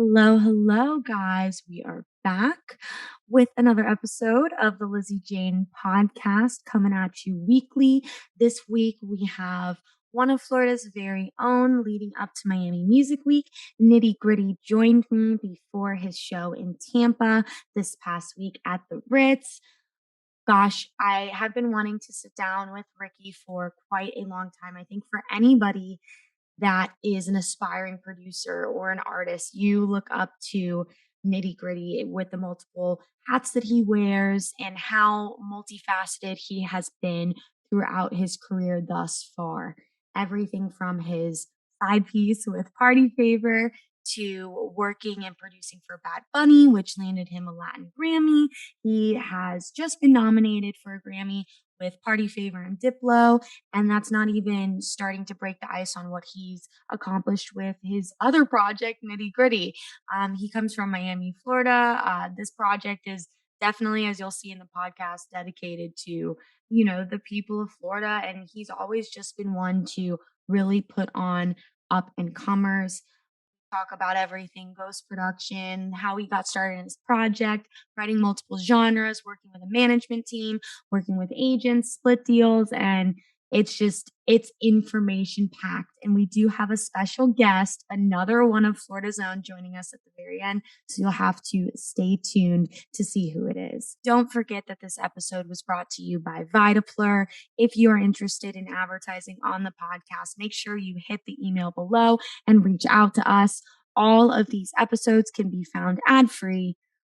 Hello, hello, guys. We are back with another episode of the Lizzy Jane podcast coming at you weekly. This week, we have one of Florida's very own leading up to Miami Music Week. Nitti Gritti joined me before his show in Tampa this past week at the Ritz. Gosh, I have been wanting to sit down with Ricky for quite a long time. I think for anybody that is an aspiring producer or an artist, you look up to Nitti Gritti with the multiple hats that he wears and how multifaceted he has been throughout his career thus far. Everything from his side piece with Party Favor to working and producing for Bad Bunny, which landed him a Latin Grammy. He has just been nominated for a Grammy with Party Favor and Diplo, and that's not even starting to break the ice on what he's accomplished with his other project, Nitti Gritti. He comes from Miami, Florida. This project is definitely, as you'll see in the podcast, dedicated to, the people of Florida, and he's always just been one to really put on up and comers. Talk about everything ghost production, how he got started in his project, writing multiple genres, working with a management team, working with agents, split deals, and it's information packed. And we do have a special guest, another one of Florida's own, joining us at the very end. So you'll have to stay tuned to see who it is. Don't forget that this episode was brought to you by Vidaplur. If you are interested in advertising on the podcast, make sure you hit the email below and reach out to us. All of these episodes can be found ad-free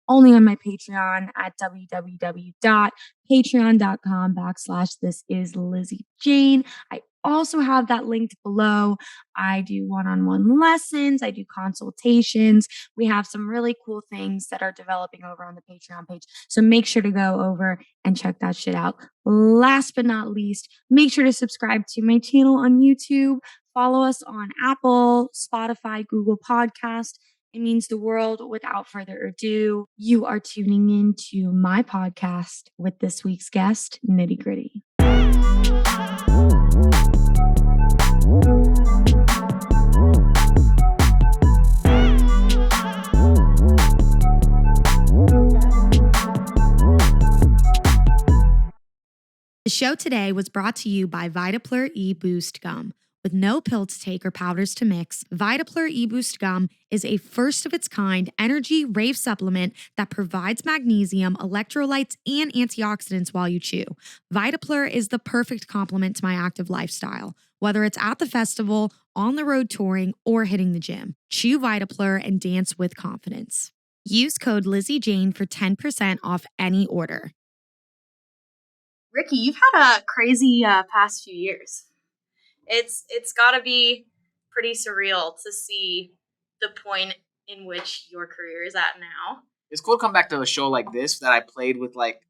only on my Patreon at www.patreon.com/thisisLizzyJane. I also have that linked below. I do one-on-one lessons. I do consultations. We have some really cool things that are developing over on the Patreon page. So make sure to go over and check that shit out. Last but not least, make sure to subscribe to my channel on YouTube. Follow us on Apple, Spotify, Google Podcast. It means the world. Without further ado, you are tuning in to my podcast with this week's guest, Nitti Gritti. The show today was brought to you by Vidaplur E-Boost Gum. With no pill to take or powders to mix, Vidaplur E-Boost Gum is a first-of-its-kind energy rave supplement that provides magnesium, electrolytes, and antioxidants while you chew. Vidaplur is the perfect complement to my active lifestyle, whether it's at the festival, on the road touring, or hitting the gym. Chew Vidaplur and dance with confidence. Use code LizzyJane for 10% off any order. Ricky, you've had a crazy past few years. It's got to be pretty surreal to see the point in which your career is at now. It's cool to come back to a show like this that I played with like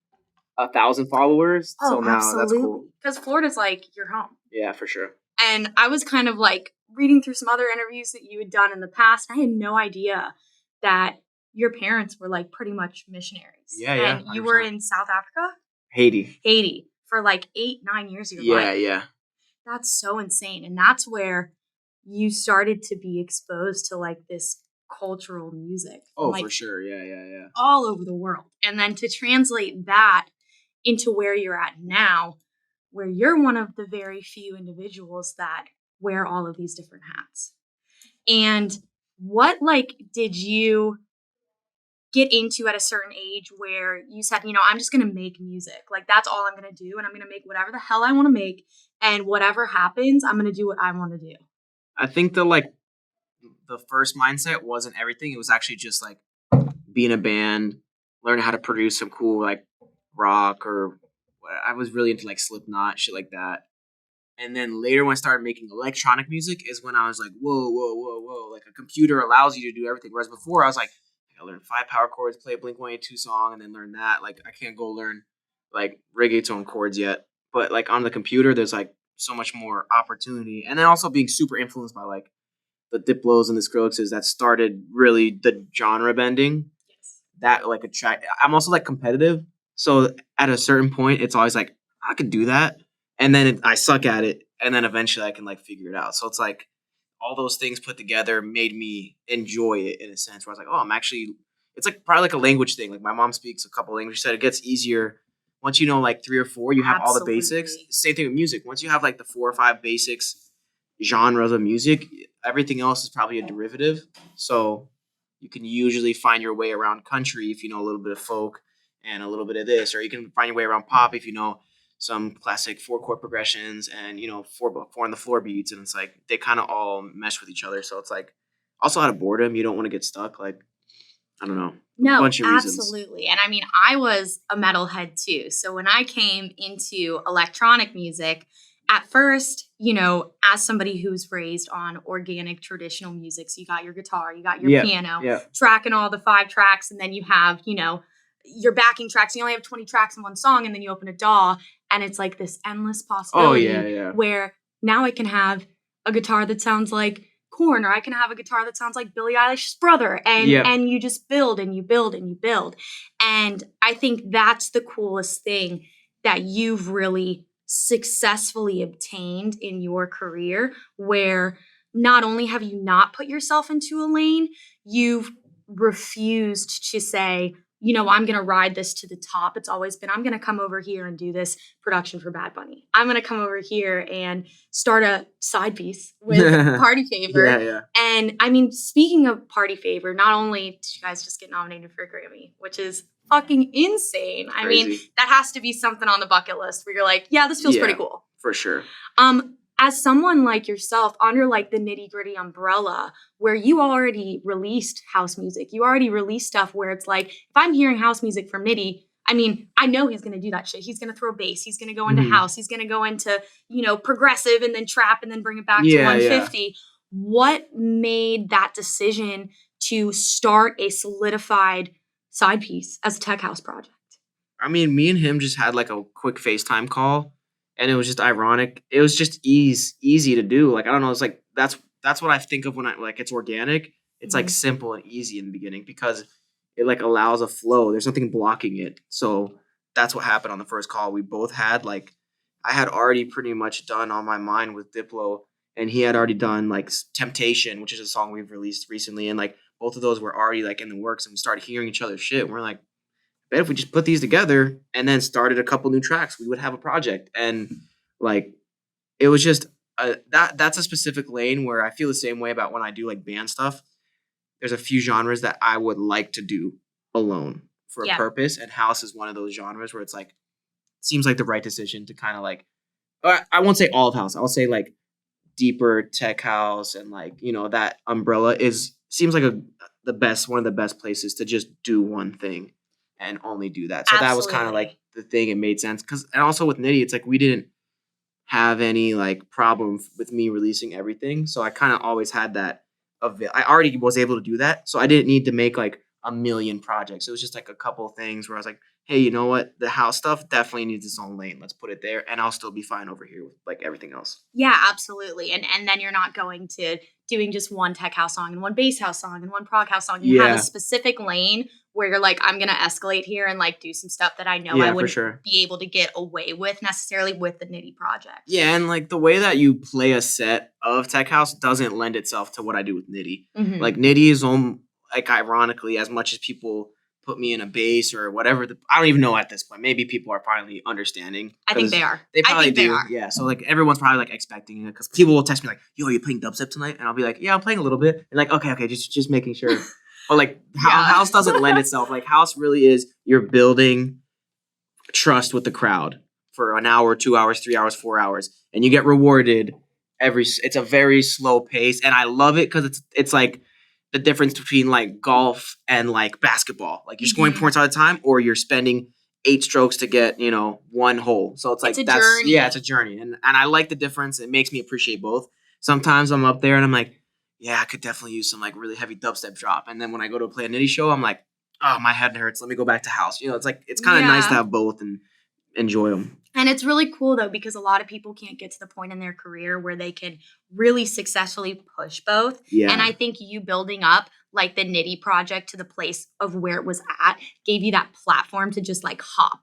1,000 followers. Oh, so now absolutely. That's cool. Because Florida's like your home. Yeah, for sure. And I was kind of like reading through some other interviews that you had done in the past. I had no idea that your parents were like pretty much missionaries. Yeah. And you 100%. were in South Africa? Haiti. For like 8-9 years of your life. Yeah. That's so insane. And that's where you started to be exposed to like this cultural music. Oh, like, for sure. Yeah. all over the world. And then to translate that into where you're at now, where you're one of the very few individuals that wear all of these different hats. And what like did you get into at a certain age where you said, I'm just going to make music. Like, that's all I'm going to do. And I'm going to make whatever the hell I want to make. And whatever happens, I'm going to do what I want to do. I think the first mindset wasn't everything. It was actually just like being a band, learning how to produce some cool like rock, or I was really into like Slipknot, shit like that. And then later when I started making electronic music is when I was like, whoa. Like a computer allows you to do everything. Whereas before I was like, I learned 5 power chords, play a Blink-182 song, and then learn that. Like, I can't go learn, like, reggaeton chords yet. But, like, on the computer, there's, like, so much more opportunity. And then also being super influenced by, like, the Diplos and the Skrillexes that started really the genre bending. Yes. That, like, I'm also, like, competitive. So, at a certain point, it's always, like, I could do that. And then I suck at it. And then eventually I can, like, figure it out. So, it's, like, all those things put together made me enjoy it in a sense where I was like, oh, I'm actually, it's like probably like a language thing. Like my mom speaks a couple languages, said it gets easier once you know like 3 or 4, you have all the basics. Absolutely. Same thing with music. Once you have like the 4 or 5 basics genres of music, everything else is probably a derivative. So you can usually find your way around country if you know a little bit of folk and a little bit of this, or you can find your way around pop if you know some classic 4-chord progressions and you know 4 on the floor beats, and it's like they kind of all mesh with each other. So it's like also out of boredom, you don't want to get stuck. Like I don't know, No, bunch of reasons. absolutely. And I mean, I was a metalhead too. So when I came into electronic music, at first, you know, as somebody who's raised on organic traditional music, so you got your guitar, you got your piano, tracking all the 5 tracks, and then you have, you know, your backing tracks. You only have 20 tracks in one song, and then you open a DAW, and it's like this endless possibility where now I can have a guitar that sounds like Korn, or I can have a guitar that sounds like Billie Eilish's brother, and you just build and you build and you build. And I think that's the coolest thing that you've really successfully obtained in your career, where not only have you not put yourself into a lane, you've refused to say, you know, I'm going to ride this to the top. It's always been, I'm going to come over here and do this production for Bad Bunny. I'm going to come over here and start a side piece with Party Favor. And I mean, speaking of Party Favor, not only did you guys just get nominated for a Grammy, which is fucking insane. I mean, that has to be something on the bucket list where you're like, yeah, this feels pretty cool. For sure. As someone like yourself, under like the Nitti Gritti umbrella, where you already released house music, you already released stuff where it's like, if I'm hearing house music from Nitti, I mean, I know he's going to do that shit. He's going to throw bass. He's going to go into house. He's going to go into, you know, progressive and then trap and then bring it back to 150. What made that decision to start a solidified side piece as a tech house project? I mean, me and him just had like a quick FaceTime call. And it was just ironic. It was just easy to do. Like, I don't know. It's like, that's what I think of when I, like, it's organic. It's like simple and easy in the beginning because it like allows a flow. There's nothing blocking it. So that's what happened on the first call. We both had like, I had already pretty much done On My Mind with Diplo, and he had already done like Temptation, which is a song we've released recently. And like both of those were already like in the works, and we started hearing each other's shit. And we're like, bet if we just put these together and then started a couple new tracks, we would have a project. And like, it was just that's a specific lane where I feel the same way about when I do like band stuff. There's a few genres that I would like to do alone for a purpose. And house is one of those genres where it's like, seems like the right decision to kind of like, I won't say all of house. I'll say like deeper tech house and like, you know, that umbrella seems like one of the best places to just do one thing and only do that. So that was kind of like the thing. It made sense. And also with Nitti, it's like we didn't have any like problem with me releasing everything. So I kind of always had that I already was able to do that. So I didn't need to make like a million projects. It was just like a couple of things where I was like, hey, you know what? The house stuff definitely needs its own lane. Let's put it there. And I'll still be fine over here with like everything else. Yeah, absolutely. And then you're not going to doing just one tech house song and one bass house song and one prog house song. You have a specific lane where you're like, I'm going to escalate here and like do some stuff that I know I wouldn't be able to get away with necessarily with the Nitti project. Yeah, and like the way that you play a set of tech house doesn't lend itself to what I do with Nitti. Like Nitti is like ironically, as much as people put me in a bass or whatever, I don't even know at this point. Maybe people are finally understanding. I think they are. They probably do. Yeah, so like everyone's probably like expecting it because people will text me like, "Yo, are you playing dubstep tonight?" And I'll be like, "Yeah, I'm playing a little bit." And like, okay, just making sure. But like house doesn't lend itself. Like house really is you're building trust with the crowd for an hour, 2 hours, 3 hours, 4 hours, and you get rewarded it's a very slow pace, and I love it because it's like the difference between like golf and like basketball. Like you're scoring points all the time, or you're spending 8 strokes to get, you know, 1 hole. So it's like journey. Yeah, it's a journey, and I like the difference. It makes me appreciate both. Sometimes I'm up there and I'm like, yeah, I could definitely use some like really heavy dubstep drop. And then when I go to play a Nitti show, I'm like, oh, my head hurts. Let me go back to house. You know, it's like, it's kind of nice to have both and enjoy them. And it's really cool though, because a lot of people can't get to the point in their career where they can really successfully push both. Yeah. And I think you building up like the Nitti project to the place of where it was at gave you that platform to just like hop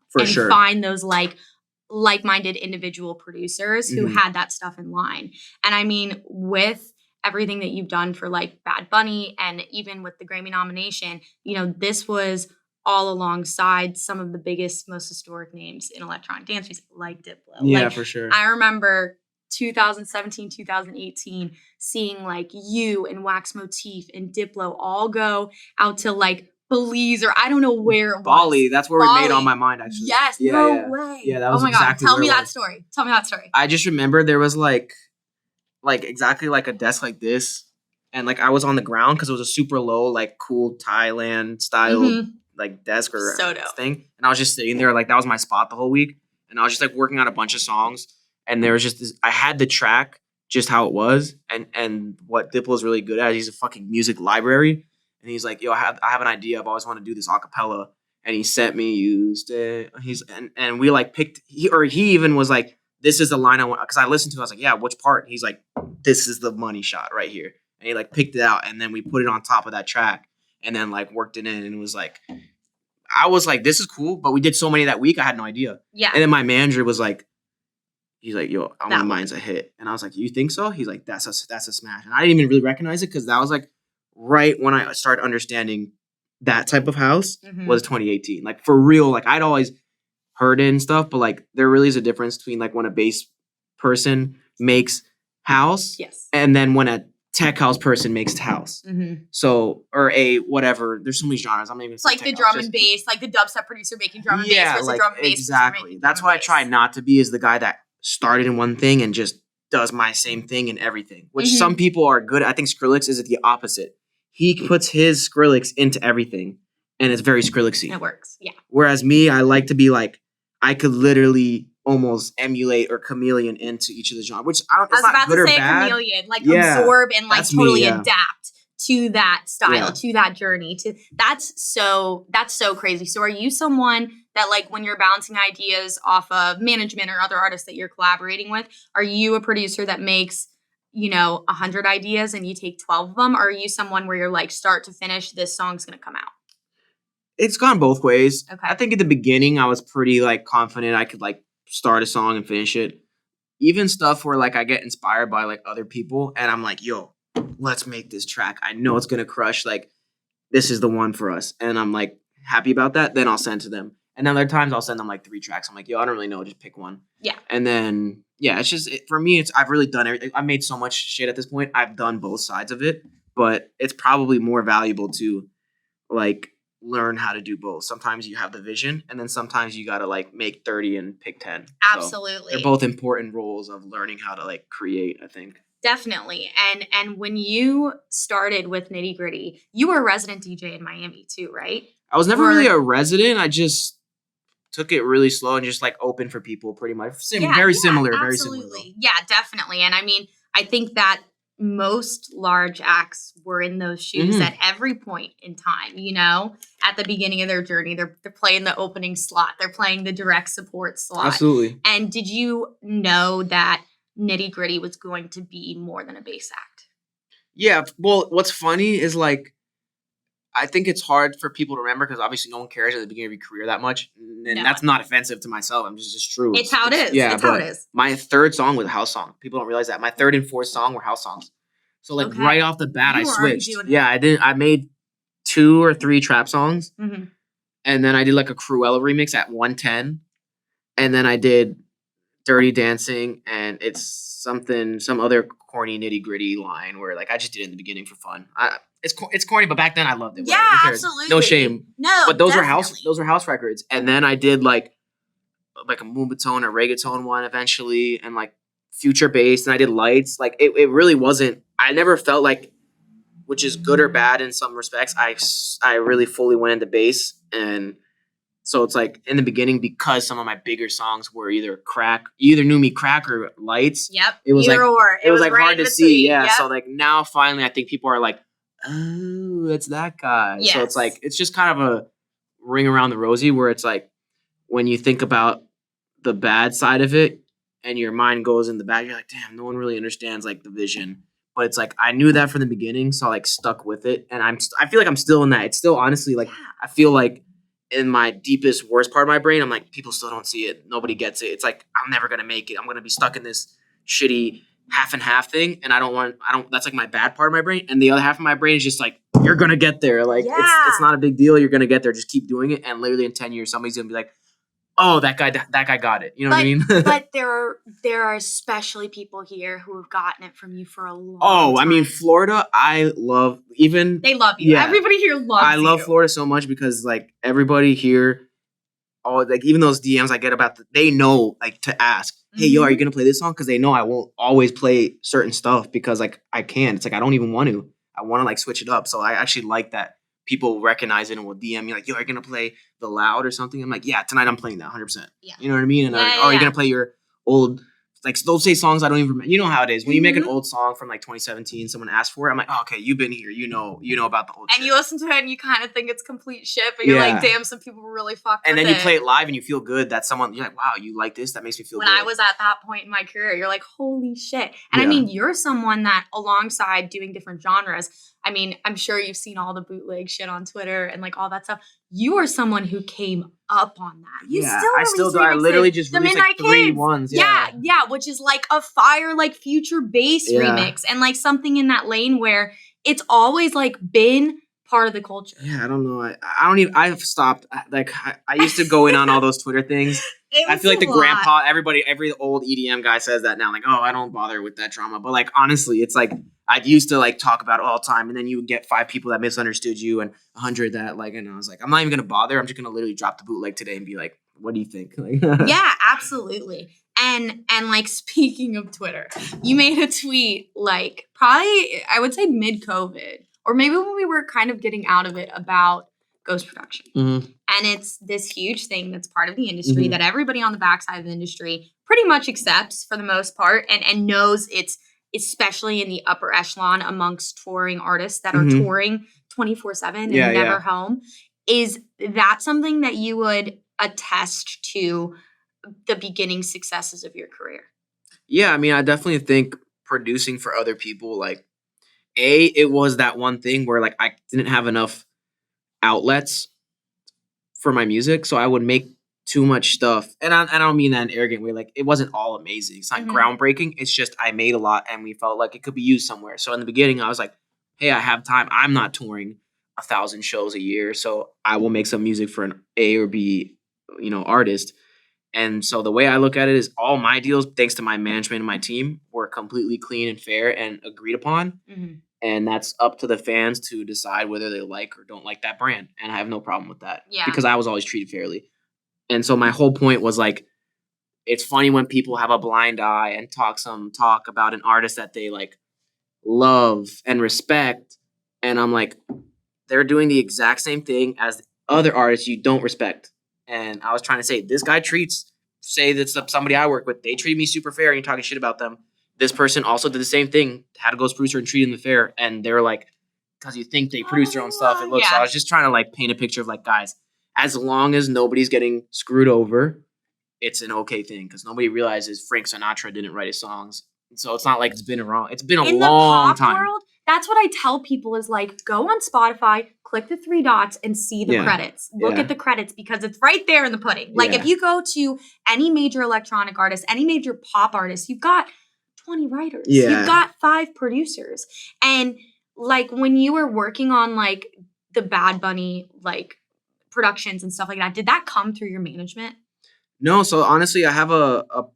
find those like-minded individual producers who had that stuff in line. And I mean, with everything that you've done for like Bad Bunny and even with the Grammy nomination, this was all alongside some of the biggest, most historic names in electronic dance music, like Diplo. Yeah, like, for sure. I remember 2017, 2018, seeing like you and Wax Motif and Diplo all go out to like Belize or I don't know where it was. Bali, that's where we made On My Mind, actually. Yes, no way. Yeah, that was oh my exactly God, tell where me it that was. story. Tell me that story. I just remember there was like exactly like a desk like this. And like I was on the ground because it was a super low, like cool Thailand style like desk or So dope. thing. And I was just sitting there, like that was my spot the whole week. And I was just like working on a bunch of songs. And there was just this, I had the track just how it was. And what Diplo is really good at, he's a fucking music library. And he's like, yo, I have an idea. I've always wanted to do this a cappella. And he sent me used it. And we like picked, he even was like, this is the line I want. Because I listened to it. I was like, yeah, which part? And he's like, this is the money shot right here. And he like picked it out. And then we put it on top of that track. And then like worked it in. And it was like, I was like, this is cool. But we did so many that week. I had no idea. Yeah. And then my manager was like, he's like, yo, On My Mind's a hit. And I was like, you think so? He's like, that's a smash. And I didn't even really recognize it because that was like right when I started understanding that type of house was 2018. Like for real, like I'd always heard it and stuff, but like there really is a difference between like when a bass person makes house and then when a tech house person makes house. So, or a whatever, there's so many genres. I'm not even It's like the drum and bass, like the dubstep producer making drum and bass versus like, the drum and bass. Exactly. That's why I try not to be as the guy that started in one thing and just does my same thing in everything, which some people are good at. I think Skrillex is the opposite. He puts his Skrillex into everything and it's very Skrillexy. It works. Yeah. Whereas me, I like to be like, I could literally almost emulate or chameleon into each of the genres, which I was about to say chameleon, like absorb and like totally adapt to that style, to that journey. That's so crazy. So are you someone that like when you're bouncing ideas off of management or other artists that you're collaborating with, are you a producer that makes 100 ideas and you take 12 of them? Or are you someone where you're like start to finish, this song's gonna come out? It's gone both ways. Okay. I think at the beginning I was pretty like confident I could like start a song and finish it. Even stuff where like I get inspired by like other people and I'm like, yo, let's make this track. I know it's gonna crush. Like this is the one for us. And I'm like happy about that. Then I'll send to them. And other times I'll send them like 3 tracks. I'm like, yo, I don't really know. Just pick one. Yeah. And then it's just for me. I've really done everything. I've made so much shit at this point. I've done both sides of it, but it's probably more valuable to like learn how to do both. Sometimes you have the vision and then sometimes you got to like make 30 and pick 10. Absolutely. So they're both important roles of learning how to like create, I think. Definitely. And when you started with Nitti Gritti, you were a resident DJ in Miami too, right? I was never really a resident. I just took it really slow and just like open for people pretty much. Very similar. Absolutely. Yeah, definitely. And I mean, I think that most large acts were in those shoes at every point in time, at the beginning of their journey. They're playing the opening slot. They're playing the direct support slot. Absolutely. And did you know that Nitti Gritti was going to be more than a bass act? Yeah. Well, what's funny is like, I think it's hard for people to remember because obviously no one cares at the beginning of your career that much. And that's not offensive to myself. I'm just true. It's how it is. Yeah, it's how it is. My third song was a house song. People don't realize that. My third and fourth song were house songs. So like right off the bat, I switched. Yeah, I made 2 or 3 trap songs. And then I did like a Cruella remix at 110. And then I did Dirty Dancing and it's some other corny Nitti Gritti line where like I just did it in the beginning for fun. It's corny, but back then I loved it. Yeah, absolutely. No shame. No, but those were house records. And then I did like a moombahton or reggaeton one eventually, and like future bass, and I did lights. Like it really wasn't. I never felt like, which is good or bad in some respects. I really fully went into bass, and so it's like in the beginning because some of my bigger songs were either crack. You either knew me crack or lights. Yep. It was either like, or. It was like hard to see. Yeah. Yep. So like now finally, I think people are like, oh, it's that guy. Yes. So it's like, it's just kind of a ring around the rosy where it's like, when you think about the bad side of it and your mind goes in the bad, you're like, damn, no one really understands like the vision. But it's like, I knew that from the beginning. So I like stuck with it. And I feel like I'm still in that. It's still honestly like, I feel like in my deepest, worst part of my brain, I'm like, people still don't see it. Nobody gets it. It's like, I'm never going to make it. I'm going to be stuck in this shitty half and half thing, and I don't, that's like my bad part of my brain, and the other half of my brain is just like, you're gonna get there. Like, it's not a big deal. You're gonna get there. Just keep doing it, and literally in 10 years, somebody's gonna be like, oh, that guy got it. You know what I mean? But there are especially people here who have gotten it from you for a long time. Oh, I mean, Florida, I love even. They love you. Yeah, everybody here loves you. I love Florida so much because like everybody here, like even those DMs I get about, they know like to ask, hey, yo, are you gonna play this song? Because they know I won't always play certain stuff because like I can. It's like I don't even want to. I want to like switch it up. So I actually like that people recognize it and will DM me like, yo, are you gonna play The Loud or something? I'm like, yeah, tonight I'm playing that 100%. Yeah. You know what I mean? And are you gonna play your old, like they'll say songs I don't even remember. You know how it is. When you make an old song from like 2017, someone asks for it, I'm like, oh, okay, you've been here. You know about the old shit. And you listen to it and you kind of think it's complete shit, but you're like, damn, some people really fucked with it. And then you play it live and you feel good that someone, you're like, wow, you like this? That makes me feel good. When I was at that point in my career, you're like, holy shit. And I mean, you're someone that alongside doing different genres, I mean, I'm sure you've seen all the bootleg shit on Twitter and like all that stuff. You are someone who came up on that. You still do. I literally just released like 3 ones. Yeah, which is like a fire, like future bass remix and like something in that lane where it's always like been part of the culture. Yeah, I don't know. I've stopped. Like I used to go in on all those Twitter things. I feel like the grandpa, every old EDM guy says that now. Like, oh, I don't bother with that drama. But like, honestly, it's like I used to like talk about it all the time, and then you would get 5 people that misunderstood you and 100 that like, and I was like, I'm not even gonna bother. I'm just gonna literally drop the bootleg today and be like, what do you think? Like, yeah, absolutely. And like speaking of Twitter, you made a tweet like probably I would say mid-COVID or maybe when we were kind of getting out of it about ghost production. And it's this huge thing that's part of the industry that everybody on the backside of the industry pretty much accepts for the most part and knows it's especially in the upper echelon amongst touring artists that are touring 24/7 and never home. Is that something that you would attest to the beginning successes of your career? Yeah, I mean, I definitely think producing for other people, like, it was that one thing where, like, I didn't have enough outlets for my music, so I would make too much stuff. And I don't mean that in an arrogant way. Like, it wasn't all amazing. It's not groundbreaking. It's just I made a lot, and we felt like it could be used somewhere. So in the beginning, I was like, hey, I have time. I'm not touring 1,000 shows a year, so I will make some music for an A or B, artist. And so the way I look at it is all my deals, thanks to my management and my team, were completely clean and fair and agreed upon. And that's up to the fans to decide whether they like or don't like that brand. And I have no problem with that because I was always treated fairly. And so my whole point was like, it's funny when people have a blind eye and talk about an artist that they like love and respect. And I'm like, they're doing the exact same thing as other artists you don't respect. And I was trying to say, this guy say that's somebody I work with, they treat me super fair and you're talking shit about them. This person also did the same thing, had a ghost producer and treated them fair. And they were like, because you think they produce their own stuff, it looks. So I was just trying to like paint a picture of like, guys, as long as nobody's getting screwed over, it's an okay thing. Because nobody realizes Frank Sinatra didn't write his songs. So it's not like it's been wrong. It's been a long time. In the pop world, that's what I tell people is like, go on Spotify, click the 3 dots and see the credits. Look at the credits because it's right there in the pudding. Like if you go to any major electronic artist, any major pop artist, you've got 20 writers. You've got 5 producers. And like when you were working on like the Bad Bunny like productions and stuff like that, did that come through your management? No, so honestly, I have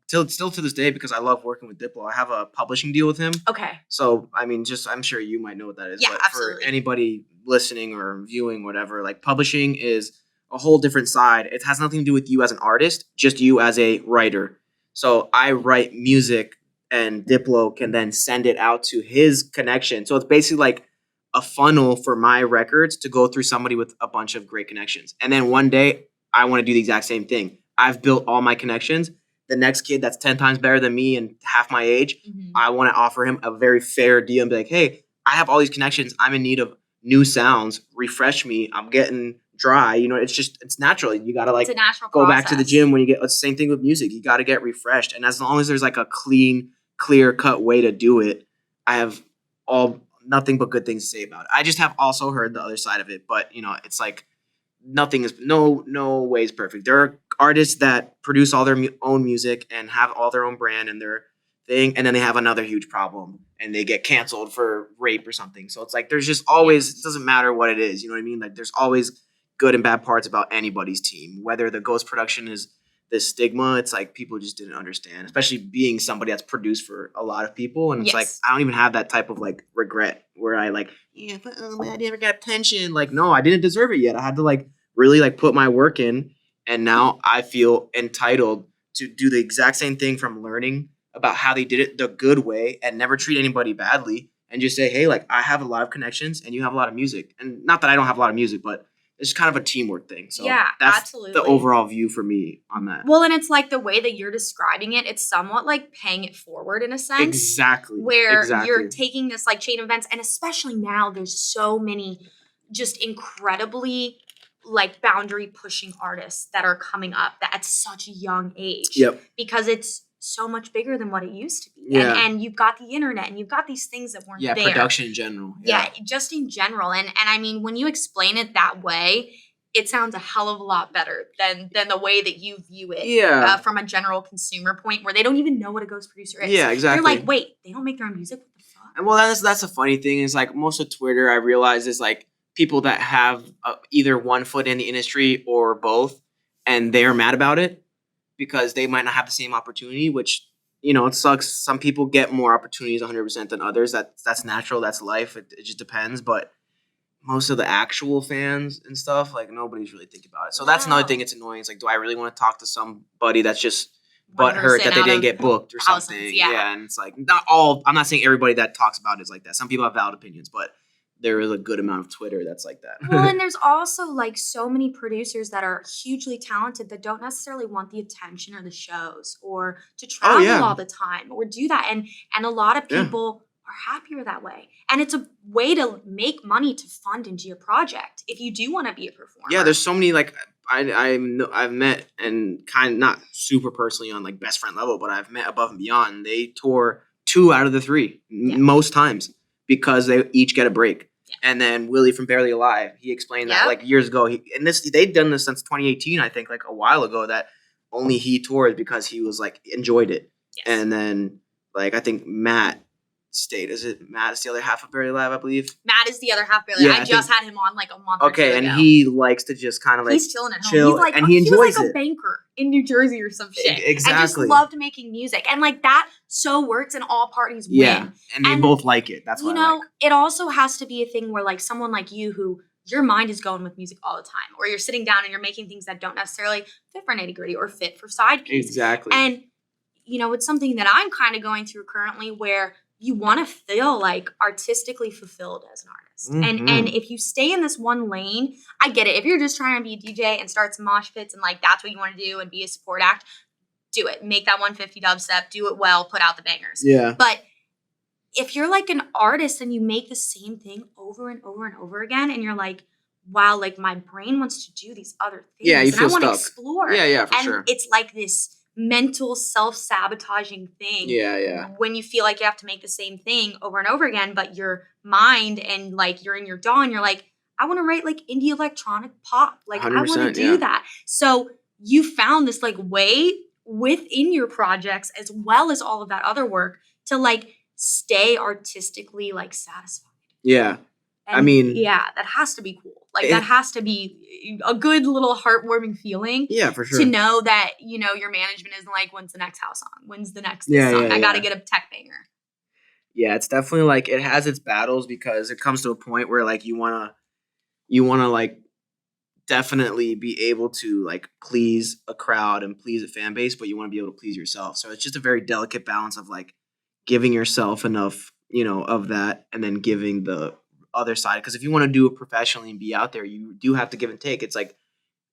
still to this day, because I love working with Diplo, I have a publishing deal with him. Okay. So, I mean, I'm sure you might know what that is. Yeah, but absolutely. For anybody listening or viewing, whatever, like publishing is a whole different side. It has nothing to do with you as an artist, just you as a writer. So I write music and Diplo can then send it out to his connection. So it's basically like a funnel for my records to go through somebody with a bunch of great connections. And then one day I want to do the exact same thing. I've built all my connections. The next kid that's 10 times better than me and half my age, I want to offer him a very fair deal and be like, hey, I have all these connections. I'm in need of new sounds. Refresh me. I'm getting dry. It's natural. You got to like go back to the gym when you get, it's the same thing with music. You got to get refreshed. And as long as there's like a clear cut way to do it, I have nothing but good things to say about it. I just have also heard the other side of it, but it's like, no way is perfect. There are artists that produce all their own music and have all their own brand and their thing, and then they have another huge problem and they get canceled for rape or something. So it's like there's just always, it doesn't matter what it is, you know what I mean? Like there's always good and bad parts about anybody's team. Whether the ghost production is this stigma, it's like people just didn't understand, especially being somebody that's produced for a lot of people. And it's like I don't even have that type of like regret where I like, yeah, but I never got attention. Like, no, I didn't deserve it yet. I had to like really like put my work in, and now I feel entitled to do the exact same thing from learning about how they did it the good way and never treat anybody badly, and just say, hey, like I have a lot of connections and you have a lot of music. And not that I don't have a lot of music, but it's kind of a teamwork thing. So yeah, that's absolutely the overall view for me on that. Well, and it's like the way that you're describing it, it's somewhat like paying it forward in a sense. Exactly. Where you're taking this like chain of events, and especially now there's so many just incredibly like boundary pushing artists that are coming up that at such a young age. Yep. Because it's so much bigger than what it used to be. Yeah. And you've got the internet and you've got these things that weren't there. Yeah, production in general. Yeah, just in general. And I mean, when you explain it that way, it sounds a hell of a lot better than the way that you view it from a general consumer point where they don't even know what a ghost producer is. Yeah, exactly. You're like, wait, they don't make their own music? What the fuck? And well, that's a funny thing is like most of Twitter I realize is like people that have either one foot in the industry or both, and they're mad about it because they might not have the same opportunity, which, you know, it sucks. Some people get more opportunities 100% than others. That's natural. That's life. It just depends. But most of the actual fans and stuff, like nobody's really thinking about it. So that's another thing that's annoying. It's like, do I really want to talk to somebody that's just butthurt that they didn't get booked or something? Yeah. And it's like, I'm not saying everybody that talks about it is like that. Some people have valid opinions, but there is a good amount of Twitter that's like that. Well, and there's also like so many producers that are hugely talented that don't necessarily want the attention or the shows or to travel all the time or do that. And a lot of people are happier that way. And it's a way to make money to fund into your project if you do want to be a performer. Yeah, there's so many like I've met, and kind of not super personally on like best friend level, but I've met above and beyond. They tour 2 out of the 3 most times because they each get a break. And then Willie from Barely Alive, he explained that like years ago. They'd done this since 2018, I think, like a while ago. That only he toured because he was like enjoyed it. Yes. And then like I think Matt stayed. Is it Matt is the other half of Barely Alive, I believe? Matt is the other half Barely Alive. I just had him on like a month or two ago. And he likes to just kind of like he's chilling at home. He's like, and he enjoys like a banker in New Jersey or some shit. Exactly. And just loved making music. And like that so works and all parties win. Yeah. And they both like it. That's what I like. It also has to be a thing where like someone like you who your mind is going with music all the time, or you're sitting down and you're making things that don't necessarily fit for Nitti Gritti or fit for Side Piece. Exactly. And, you know, it's something that I'm kind of going through currently where you want to feel like artistically fulfilled as an artist. Mm-hmm. And if you stay in this one lane, I get it. If you're just trying to be a DJ and start some mosh pits and like that's what you want to do and be a support act, do it. Make that 150 dubstep, do it well, put out the bangers. Yeah. But if you're like an artist and you make the same thing over and over and over again and you're like, wow, like my brain wants to do these other things. Yeah, you feel and I want to stuck. explore. Yeah, for sure. And it's like this mental self-sabotaging thing. Yeah. When you feel like you have to make the same thing over and over again, but your mind and like you're in your DAW and you're like, I want to write like indie electronic pop. Like I want to do that. So you found this like way within your projects as well as all of that other work to like stay artistically like satisfied. Yeah. And I mean, that has to be cool. Like that has to be a good little heartwarming feeling. Yeah, for sure. To know that, you know, your management isn't like, when's the next house song? When's the next song? I got to get a tech banger. Yeah, it's definitely like it has its battles because it comes to a point where like you want to like definitely be able to like please a crowd and please a fan base, but you want to be able to please yourself. So it's just a very delicate balance of like giving yourself enough, you know, of that and then giving the other side, because if you want to do it professionally and be out there, you do have to give and take. It's like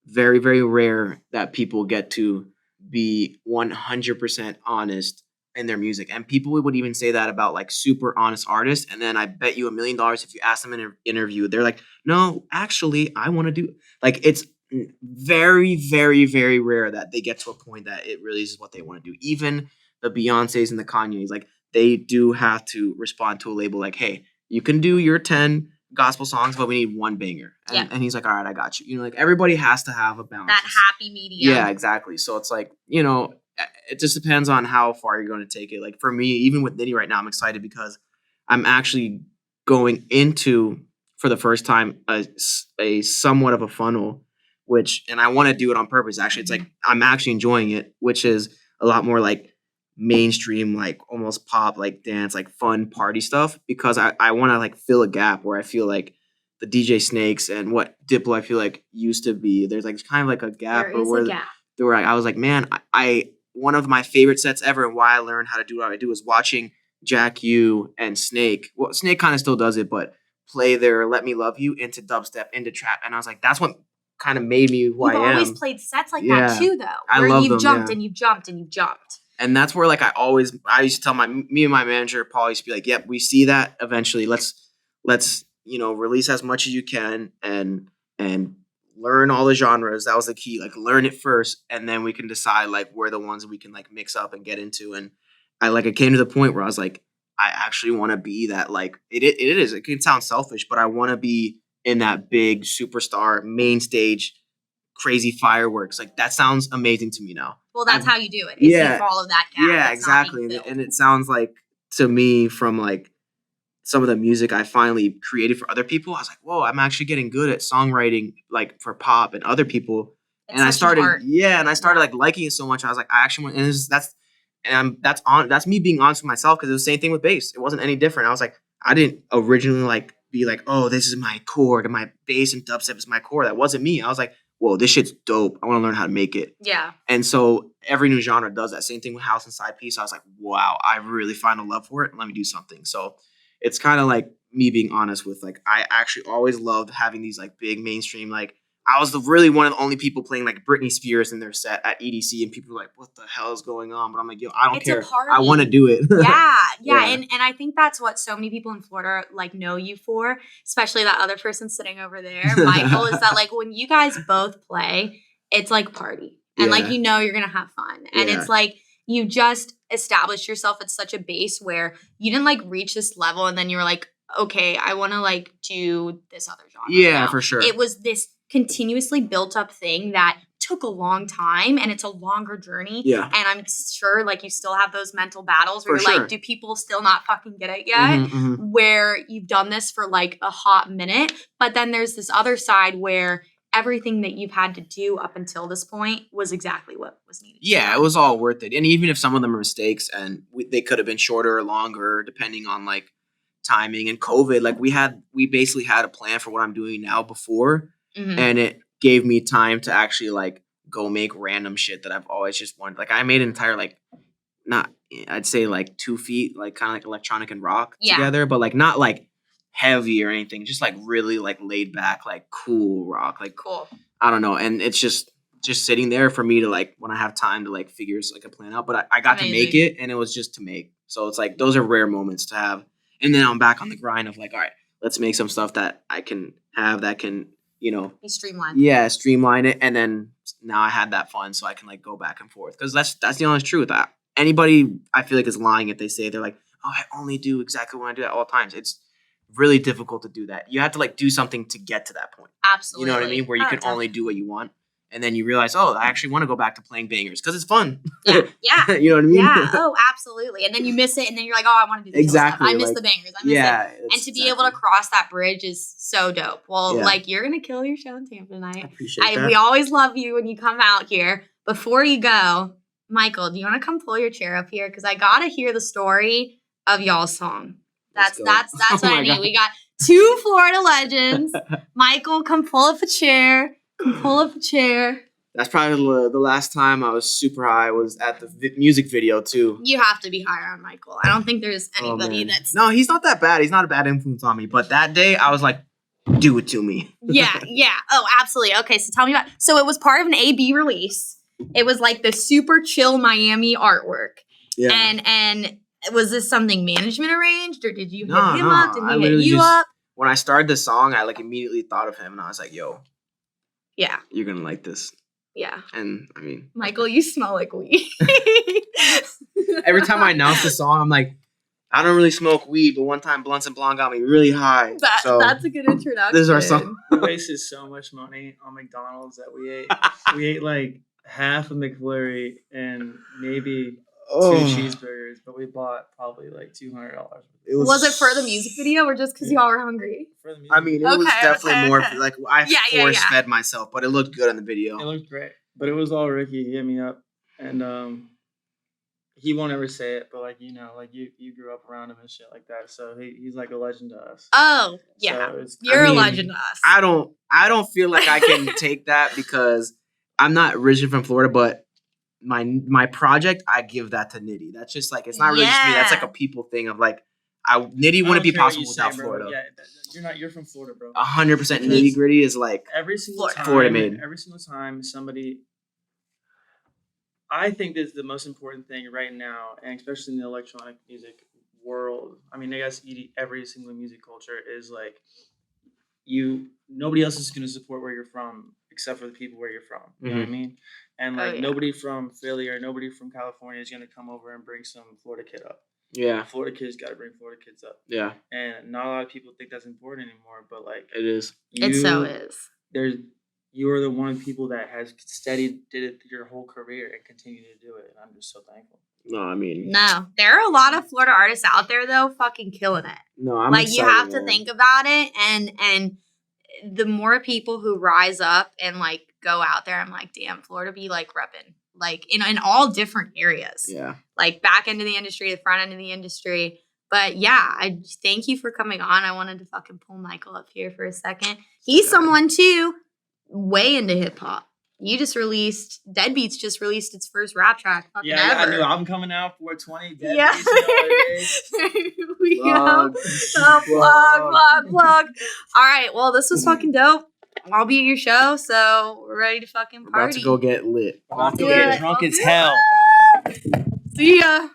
very, very rare that people get to be 100% honest in their music, and people would even say that about like super honest artists, and then I bet you $1 million if you ask them in an interview, they're like, no, actually I want to do, like, it's very, very, very rare that they get to a point that it really is what they want to do. Even the Beyoncés and the Kanyes, like they do have to respond to a label like, hey, you can do your 10 gospel songs, but we need one banger. And he's like, all right, I got you. You know, like everybody has to have a balance. That happy medium. Yeah, exactly. So it's like, you know, it just depends on how far you're going to take it. Like for me, even with Nitti right now, I'm excited because I'm actually going into, for the first time, a somewhat of a funnel, and I want to do it on purpose. Actually, it's like I'm actually enjoying it, which is a lot more like mainstream, like almost pop, like dance, like fun party stuff, because I want to like fill a gap where I feel like the DJ Snakes and what Diplo I feel like used to be. There's like kind of like a gap, where I was like, man, I one of my favorite sets ever, and why I learned how to do what I do is watching Jack U and Snake. Well, Snake kind of still does it, but play their "Let Me Love You" into dubstep, into trap, and I was like, that's what kind of made me who I am. You've always played sets like that too, though, I where love you've them, jumped and you've jumped and you've jumped. And that's where like I used to tell me and my manager Paul used to be like, yep, we see that eventually. Let's release as much as you can and learn all the genres. That was the key. Like learn it first, and then we can decide like where the ones that we can like mix up and get into. And I came to the point where I was like, I actually want to be that, like it is. It can sound selfish, but I want to be in that big superstar main stage, crazy fireworks. Like that sounds amazing to me now. Well, that's how you do it. Is you follow that gap. Yeah, exactly. And it sounds like to me from like some of the music I finally created for other people, I was like, whoa, I'm actually getting good at songwriting, like for pop and other people. And I started, like liking it so much. I was like, I actually want, that's me being honest with myself, because it was the same thing with bass. It wasn't any different. I was like, I didn't originally like be like, oh, this is my core, to my bass and dubstep is my core. That wasn't me. I was like, whoa, this shit's dope. I want to learn how to make it. Yeah. And so every new genre does that. Same thing with house and side piece. I was like, wow, I really find a love for it. Let me do something. So it's kind of like me being honest with, like, I actually always loved having these like big mainstream, like I was really one of the only people playing like Britney Spears in their set at EDC, and people were like, what the hell is going on? But I'm like, yo, I don't care. I want to do it. Yeah. And I think that's what so many people in Florida like know you for, especially that other person sitting over there, Michael, is that like when you guys both play, it's like party. And like, you know, you're going to have fun. And it's like, you just established yourself at such a base where you didn't like reach this level and then you were like, okay, I want to like do this other genre. Yeah, for sure. It was this continuously built up thing that took a long time, and it's a longer journey. Yeah. And I'm sure like you still have those mental battles where you're like, do people still not fucking get it yet? Where you've done this for like a hot minute, but then there's this other side where everything that you've had to do up until this point was exactly what was needed. Yeah, it was all worth it. And even if some of them are mistakes and they could have been shorter or longer, depending on like timing and COVID, like we basically had a plan for what I'm doing now before. And it gave me time to actually like go make random shit that I've always just wanted. Like I made an entire I'd say like 2 feet, like kind of like electronic and rock together, but like not like heavy or anything, just like really like laid back, like cool rock, like cool. I don't know. And it's just sitting there for me to like, when I have time to like figure like a plan out, but I got to make it, and it was just to make. So it's like, those are rare moments to have. And then I'm back on the grind of like, all right, let's make some stuff that I can have that can, you know, be streamlined. Yeah, streamline it, and then now I had that fun, so I can like go back and forth, because that's the honest truth. Anybody I feel like is lying if they say they're like, oh, I only do exactly what I do at all times. It's really difficult to do that. You have to like do something to get to that point. Absolutely. You know what I mean? Where you can only do what you want. And then you realize, oh, I actually want to go back to playing bangers because it's fun. Yeah. You know what I mean? Yeah. Oh, absolutely. And then you miss it, and then you're like, oh, I want to do this stuff. I miss the bangers. I miss it. And to be able to cross that bridge is so dope. Well, like, you're going to kill your show in Tampa tonight. I appreciate that. We always love you when you come out here. Before you go, Michael, do you want to come pull your chair up here? Because I got to hear the story of y'all's song. That's what I need. God. We got 2 Florida legends. Michael, come pull up a chair. That's probably the last time I was super high was at the music video too. You have to be higher on Michael. I don't think there's anybody that's... No, he's not that bad. He's not a bad influence on me. But that day I was like, do it to me. Yeah. Oh, absolutely. Okay, so tell me about... So it was part of an AB release. It was like the super chill Miami artwork. Yeah. And was this something management arranged, or did you hit him up? Did he hit you up? When I started the song, I like immediately thought of him, and I was like, yo. Yeah. You're going to like this. Yeah. And I mean, Michael, you smell like weed. Every time I announce the song, I'm like, I don't really smoke weed, but one time Blunts and Blonde got me really high. That's a good introduction. This is our song. We wasted so much money on McDonald's that we ate. We ate like half a McFlurry and maybe Oh. 2 cheeseburgers, but we bought probably like $200. Was it for the music video or just because y'all were hungry? For the music. I mean, it was Okay, definitely more okay. like I Yeah, force fed myself, but it looked good on the video. It looked great, but it was all Ricky. He hit me up, and he won't ever say it, but like like you grew up around him and shit like that, so he's like a legend to us. Oh, yeah. So You're a legend to us. I don't feel like I can take that because I'm not originally from Florida, but my project, I give that to Nitti. That's just like, it's not really just me. That's like a people thing of like, Nitti wouldn't be possible without Florida. Yeah, you're from Florida, bro. 100%. Nitti Gritti is like every single time. Florida made. Every single time somebody. I think this is the most important thing right now, and especially in the electronic music world. I mean, I guess every single music culture is like, nobody else is going to support where you're from except for the people where you're from. You know what I mean? And like nobody from Philly or nobody from California is going to come over and bring some Florida kid up. Yeah. Florida kids got to bring Florida kids up. Yeah. And not a lot of people think that's important anymore, but like it is. It so is. You are the one people that has did it your whole career and continue to do it, and I'm just so thankful. No, I mean, no, there are a lot of Florida artists out there though, fucking killing it. No, I'm like, you have to man. think about it, and the more people who rise up and like go out there, I'm like, damn, Florida be like repping, like in all different areas. Yeah, like back into the industry, the front end of the industry. But yeah, I thank you for coming on. I wanted to fucking pull Michael up here for a second. He's someone too. Way into hip hop. You just released Deadbeats just released its first rap track. Yeah, I got a new album coming out 420. Deadbeats. Yeah. We go. Plug. All right. Well, this was fucking dope. I'll be at your show, so we're ready to fucking party. About to go get lit. About to get drunk as hell. See ya.